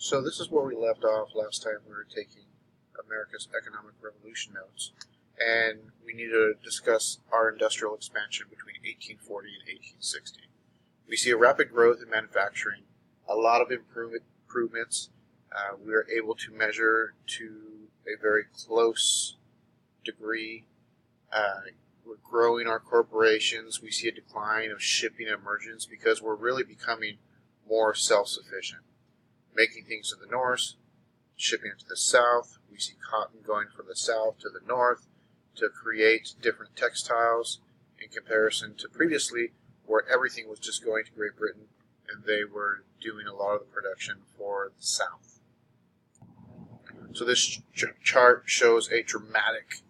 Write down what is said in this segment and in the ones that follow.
So this is where we left off last time. We were taking America's economic revolution notes, and we need to discuss our industrial expansion between 1840 and 1860. We see a rapid growth in manufacturing, a lot of improvements. We are able to measure to a very close degree. We're growing our corporations. We see a decline of shipping and emergence because we're really becoming more self-sufficient. Making things to the north, shipping it to the south. We see cotton going from the south to the north to create different textiles in comparison to previously where everything was just going to Great Britain and they were doing a lot of the production for the south. So this chart shows a dramatic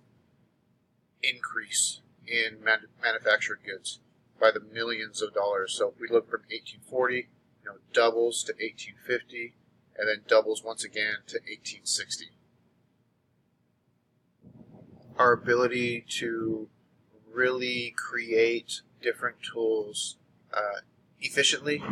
increase in manufactured goods by the millions of dollars. So if we look from 1840, doubles to 1850, and then doubles once again to 1860. Our ability to really create different tools efficiently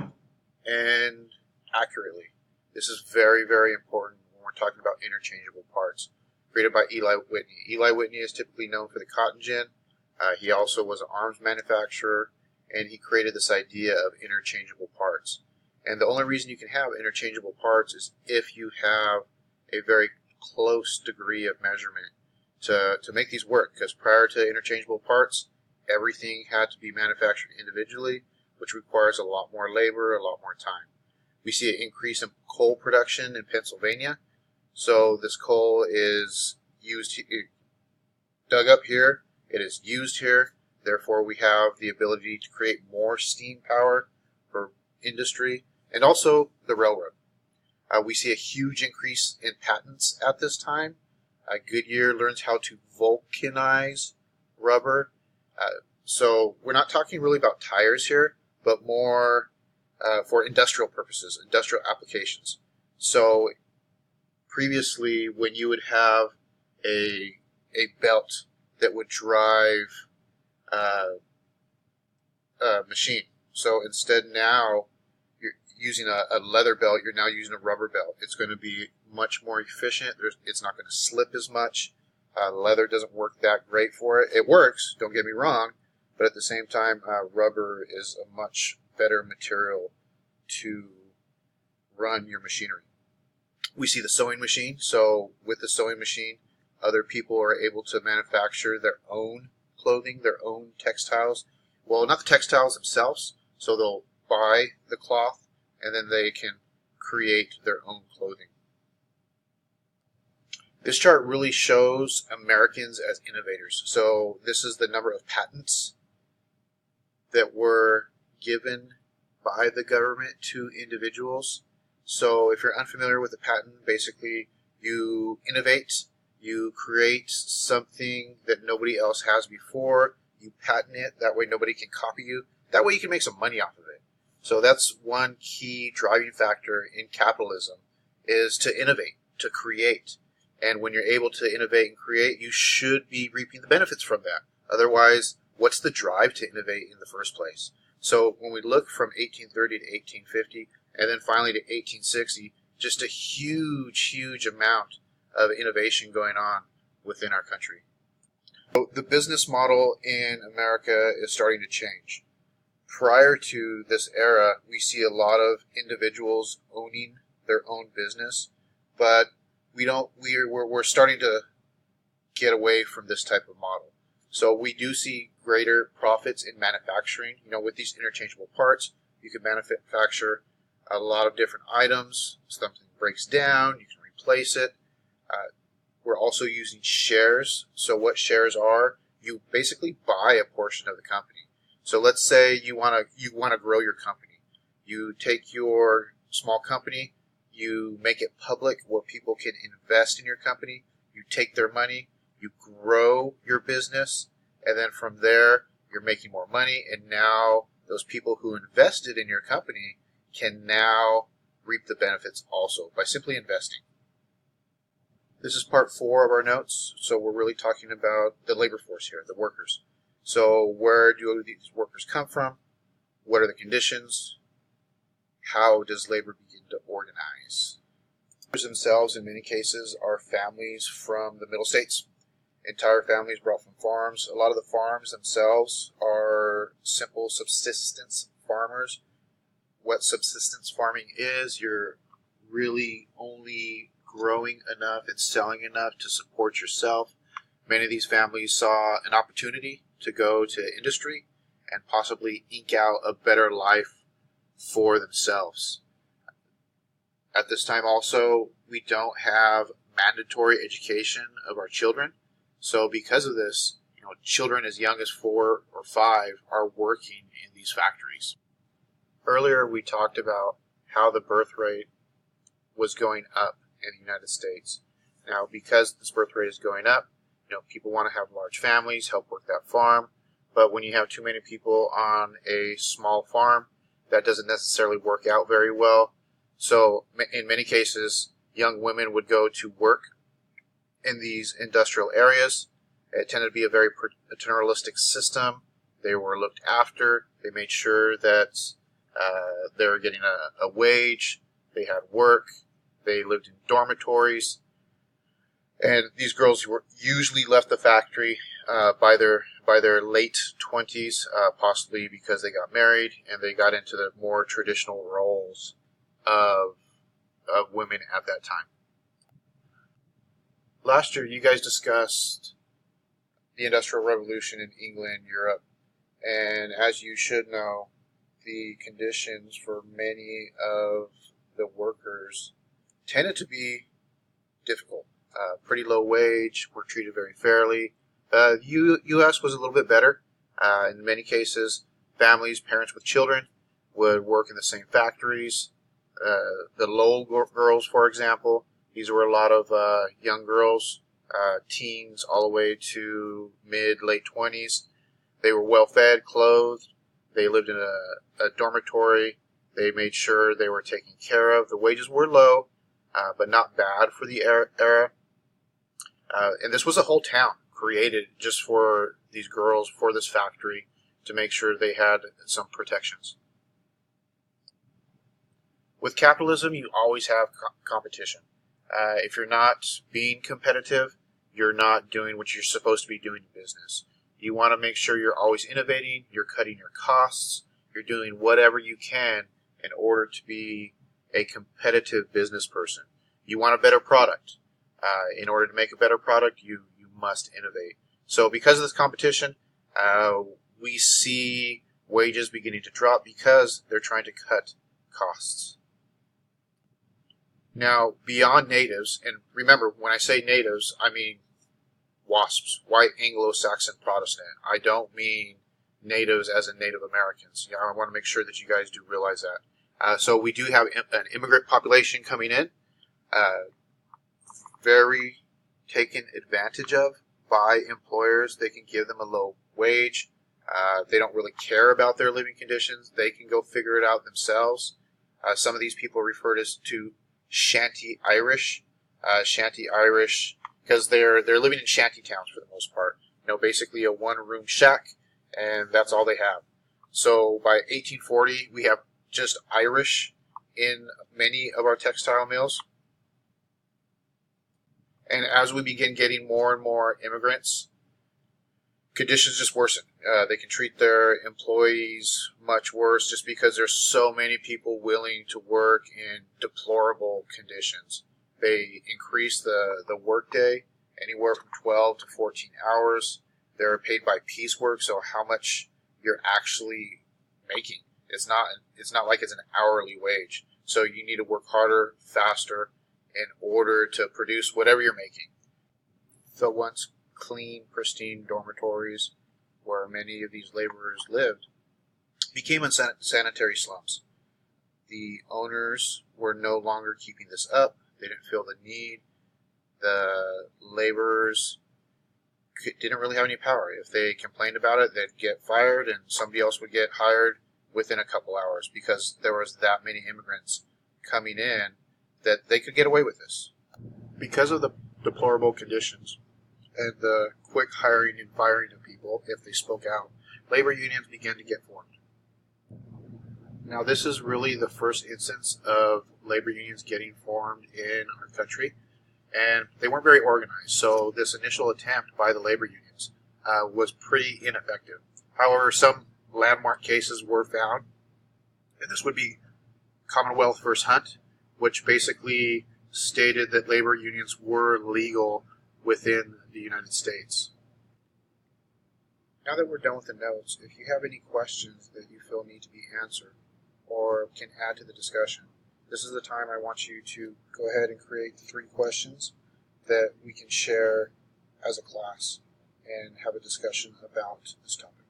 and accurately. This is very, very important when we're talking about interchangeable parts. Created by Eli Whitney. Eli Whitney is typically known for the cotton gin. He also was an arms manufacturer, and he created this idea of interchangeable parts. And the only reason you can have interchangeable parts is if you have a very close degree of measurement to make these work. Because prior to interchangeable parts, everything had to be manufactured individually, which requires a lot more labor, a lot more time. We see an increase in coal production in Pennsylvania. So this coal is dug up here. It is used here. Therefore, we have the ability to create more steam power for industry. And also the railroad. We see a huge increase in patents at this time. Goodyear learns how to vulcanize rubber. So we're not talking really about tires here, but more for industrial purposes, industrial applications. So previously, when you would have a belt that would drive a machine, so instead now using a leather belt, you're now using a rubber belt. It's going to be much more efficient. It's not going to slip as much. Leather doesn't work that great for it. It works, don't get me wrong, but at the same time, rubber is a much better material to run your machinery. We see the sewing machine. So with the sewing machine, other people are able to manufacture their own clothing, their own textiles. Well, not the textiles themselves. So they'll buy the cloth, and then they can create their own clothing. This chart really shows Americans as innovators. So this is the number of patents that were given by the government to individuals. So if you're unfamiliar with a patent, basically you innovate, you create something that nobody else has before, you patent it, that way nobody can copy you. That way you can make some money off of it. So that's one key driving factor in capitalism, is to innovate, to create. And when you're able to innovate and create, you should be reaping the benefits from that. Otherwise, what's the drive to innovate in the first place? So when we look from 1830 to 1850, and then finally to 1860, just a huge, huge amount of innovation going on within our country. So the business model in America is starting to change. Prior to this era, we see a lot of individuals owning their own business, but we're starting to get away from this type of model. So we do see greater profits in manufacturing. With these interchangeable parts, you can manufacture a lot of different items. Something breaks down, you can replace it. We're also using shares. So what shares are, you basically buy a portion of the company. So let's say you want to grow your company. You take your small company, you make it public where people can invest in your company. You take their money, you grow your business, and then from there you're making more money. And now those people who invested in your company can now reap the benefits also by simply investing. This is part 4 of our notes. So we're really talking about the labor force here, the workers. So where do these workers come from? What are the conditions? How does labor begin to organize? Themselves, in many cases, are families from the Middle States. Entire families brought from farms. A lot of the farms themselves are simple subsistence farmers. What subsistence farming is, you're really only growing enough and selling enough to support yourself. Many of these families saw an opportunity to go to industry and possibly eke out a better life for themselves. At this time also, we don't have mandatory education of our children. So because of this, children as young as 4 or 5 are working in these factories. Earlier we talked about how the birth rate was going up in the United States. Now, because this birth rate is going up, people want to have large families, help work that farm. But when you have too many people on a small farm, that doesn't necessarily work out very well. So in many cases, young women would go to work in these industrial areas. It tended to be a very paternalistic system. They were looked after. They made sure that they were getting a wage. They had work. They lived in dormitories. And these girls were usually left the factory by their late 20s, possibly because they got married and they got into the more traditional roles of women at that time. Last year, you guys discussed the Industrial Revolution in England, Europe, and as you should know, the conditions for many of the workers tended to be difficult. Pretty low wage, were treated very fairly. U.S. was a little bit better. In many cases, families, parents with children, would work in the same factories. The Lowell girls, for example, these were a lot of young girls, teens all the way to late 20s. They were well fed, clothed. They lived in a dormitory. They made sure they were taken care of. The wages were low, but not bad for the era. And this was a whole town created just for these girls, for this factory, to make sure they had some protections. With capitalism, you always have competition. If you're not being competitive, you're not doing what you're supposed to be doing in business. You want to make sure you're always innovating, you're cutting your costs, you're doing whatever you can in order to be a competitive business person. You want a better product. In order to make a better product, you must innovate. So because of this competition, we see wages beginning to drop because they're trying to cut costs. Now, beyond natives, and remember, when I say natives, I mean WASPs, white Anglo-Saxon Protestant. I don't mean natives as in Native Americans. I want to make sure that you guys do realize that. So we do have an immigrant population coming in, very taken advantage of by employers. They can give them a low wage. They don't really care about their living conditions. They can go figure it out themselves. Some of these people refer to Shanty Irish. Shanty Irish, because they're living in shanty towns for the most part. Basically a one-room shack, and that's all they have. So by 1840, we have just Irish in many of our textile mills. And as we begin getting more and more immigrants, conditions just worsen. They can treat their employees much worse just because there's so many people willing to work in deplorable conditions. They increase the workday anywhere from 12 to 14 hours. They're paid by piecework, so how much you're actually making. It's not like it's an hourly wage. So you need to work harder, faster, in order to produce whatever you're making. The once clean, pristine dormitories where many of these laborers lived became unsanitary slums. The owners were no longer keeping this up. They didn't feel the need. The laborers didn't really have any power. If they complained about it, they'd get fired and somebody else would get hired within a couple hours because there was that many immigrants coming in that they could get away with this. Because of the deplorable conditions and the quick hiring and firing of people if they spoke out, labor unions began to get formed. Now, this is really the first instance of labor unions getting formed in our country, and they weren't very organized. So this initial attempt by the labor unions was pretty ineffective. However, some landmark cases were found, and this would be Commonwealth versus Hunt, which basically stated that labor unions were legal within the United States. Now that we're done with the notes, if you have any questions that you feel need to be answered or can add to the discussion, this is the time I want you to go ahead and create 3 questions that we can share as a class and have a discussion about this topic.